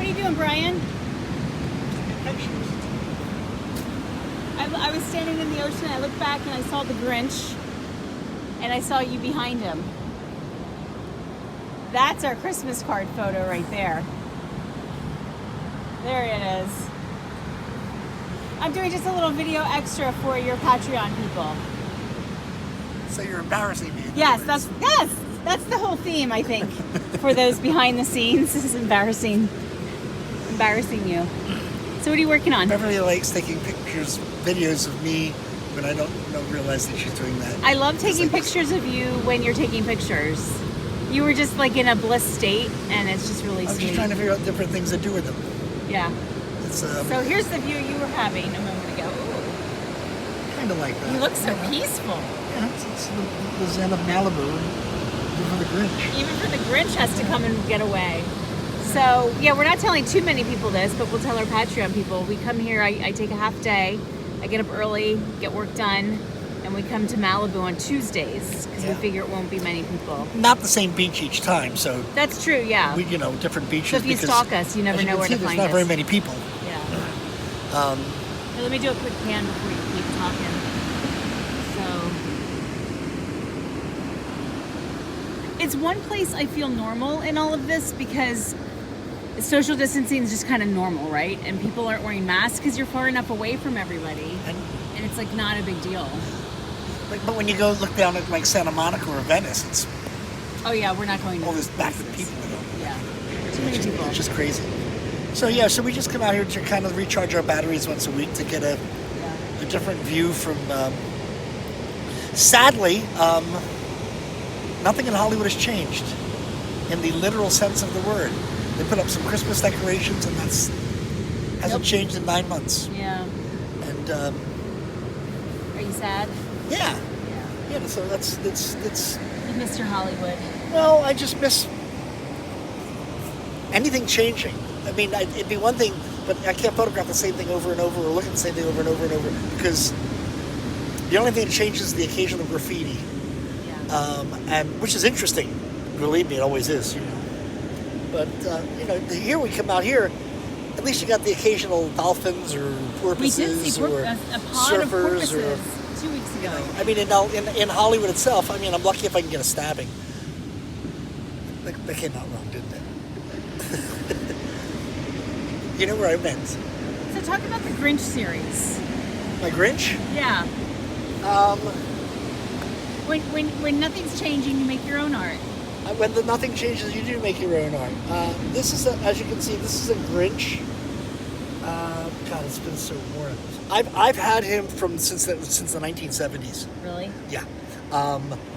you doing, Brian? Pictures. I was standing in the ocean, I looked back and I saw the Grinch, and I saw you behind him. That's our Christmas card photo right there. There it is. I'm doing just a little video extra for your Patreon people. So you're embarrassing me. Yes, that's the whole theme, I think, for those behind the scenes. This is embarrassing you. So what are you working on? Beverly likes taking pictures, videos of me when I don't realize that she's doing that. I love taking pictures of you when you're taking pictures. You were just like in a bliss state, and it's just really I'm sweet. just trying to figure out different things to do with them. Yeah. It's So here's the view you were having a moment ago. kind of like that. You look so peaceful. Yeah, it's the zen of Malibu, even for the Grinch. Even for the Grinch has to come and get away. So, yeah, we're not telling too many people this, but we'll tell our Patreon people. We come here, I take a half day, I get up early, get work done, and we come to Malibu on Tuesdays, because we figure it won't be many people. Not the same beach each time, so That's true, yeah. we, different beaches. So if you stalk us, you never know where to find us. There's not very many people. Yeah. Here, let me do a quick pan before you keep talking. So, it's one place I feel normal in all of this because social distancing is just kind of normal, right? And people aren't wearing masks because you're far enough away from everybody, and it's like not a big deal. But when you go look down at like Santa Monica or Venice, it's Oh yeah, we're not going to all this back of places. people. Yeah, too many people. It's just crazy. So so we just come out here to kind of recharge our batteries once a week to get a different view from. Sadly, nothing in Hollywood has changed, in the literal sense of the word. They put up some Christmas decorations, and hasn't changed in 9 months. Yeah. And are you sad? yeah. Yeah. So that's. You missed your Hollywood. Well, I just miss anything changing. I mean, it'd be one thing, but I can't photograph the same thing over and over, or look at the same thing over and over and over, because the only thing that changes is the occasional graffiti, and which is interesting. Believe me, it always is. But here we come out here, at least you got the occasional dolphins or porpoises We did see or a pod surfers of porpoises or 2 weeks ago. I mean, in Hollywood itself, I mean, I'm lucky if I can get a stabbing. They came out wrong, didn't they? You know where I went? So talk about the Grinch series. My Grinch? Yeah. When nothing's changing, you make your own art. When nothing changes, you do make your own art. This is, as you can see, this is a Grinch. God, it's been so worn. I've had him since the 1970s. Really? Yeah.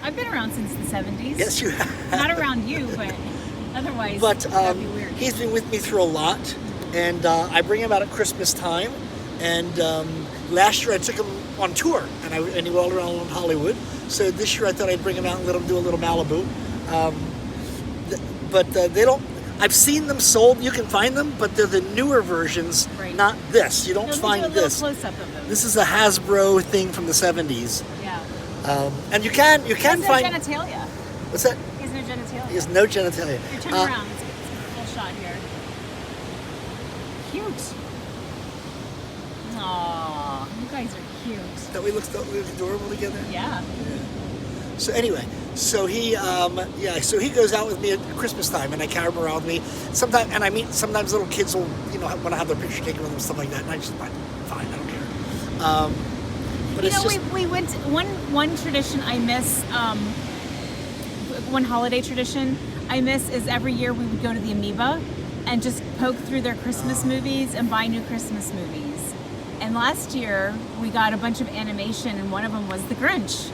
I've been around since the 70s. Yes, you have. Not around you, but otherwise, But that'd be weird. he's been with me through a lot, and I bring him out at Christmas time. And last year I took him on tour, and he rolled around in Hollywood. So this year I thought I'd bring him out and let him do a little Malibu. But they don't. I've seen them sold. You can find them, but they're the newer versions, not this. You don't find this. Close-up of them. This is a Hasbro thing from the 70s. Yeah. And you can He find. has no genitalia. What's that? He has no genitalia. He has no genitalia. You're turning around. It's a full shot here. Cute. Aww, you guys are cute. Don't we look adorable together? Yeah. So anyway, so he goes out with me at Christmas time, and I carry him around with me. Sometimes little kids will, want to have their picture taken with them, stuff like that, and I just fine, I don't care. But it's just we went to, one tradition I miss. One holiday tradition I miss is every year we would go to the Amoeba and just poke through their Christmas movies and buy new Christmas movies. And last year we got a bunch of animation, and one of them was The Grinch.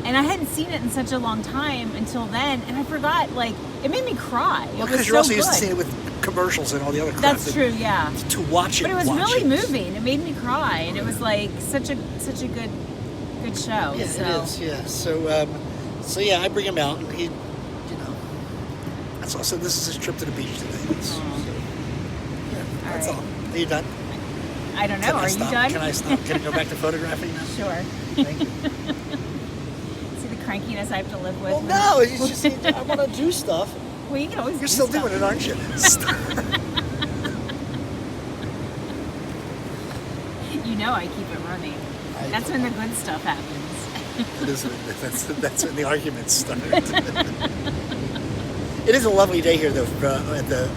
And I hadn't seen it in such a long time until then, and I forgot, it made me cry. Well, because you're also used to seeing it with commercials and all the other crap. That's true, yeah. To watch it, but it was really moving. It made me cry, and it was such a good show. Yeah, so. it is. Yeah. So yeah, I bring him out, and he, that's all. So this is his trip to the beach today. That's all. Are you done? I don't know. Are you done? Can I stop? Can I go back to photographing now? Sure. Thank you. See the crankiness I have to live with. Well, no, it's just I want to do stuff. Well, you can always. You're still doing it, aren't you? You know I keep it running. That's when the good stuff happens. It is, that's when the arguments start. It is a lovely day here, though. At the,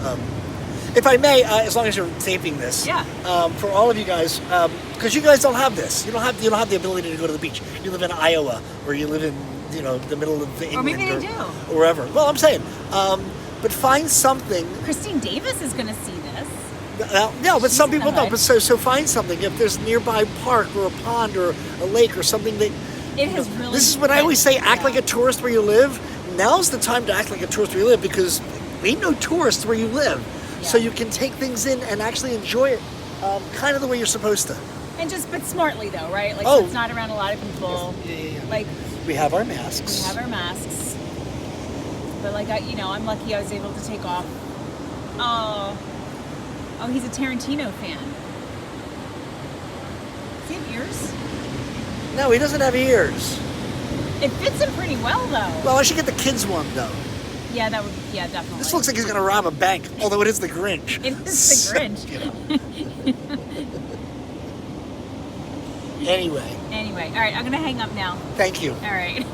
if I may, as long as you're taping this, Yeah. For all of you guys, because you guys don't have this. You don't have the ability to go to the beach. You live in Iowa, or you live in the middle of England, Or maybe they do. or wherever. Well, I'm saying, but find something. Christine Davis is going to see this. No, but some She's in people the don't. hood. But so find something. If there's a nearby park or a pond or a lake or something that. It has really. This is what I always say: act Yeah. like a tourist where you live. Now's the time to act like a tourist where you live, because ain't no tourists where you live. So Yeah. you can take things in and actually enjoy it, kind of the way you're supposed to. But smartly though, right? Like, Oh. so it's not around a lot of people. Yeah. Like, We have our masks. we have our masks. But like, I'm lucky I was able to take off. Oh, he's a Tarantino fan. Does he have ears? No, he doesn't have ears. It fits him pretty well though. Well, I should get the kids one though. Yeah, definitely. This looks like he's gonna rob a bank, although it is the Grinch. It is the Grinch. You know. Anyway, Anyway, all right, I'm gonna hang up now. thank you. All right.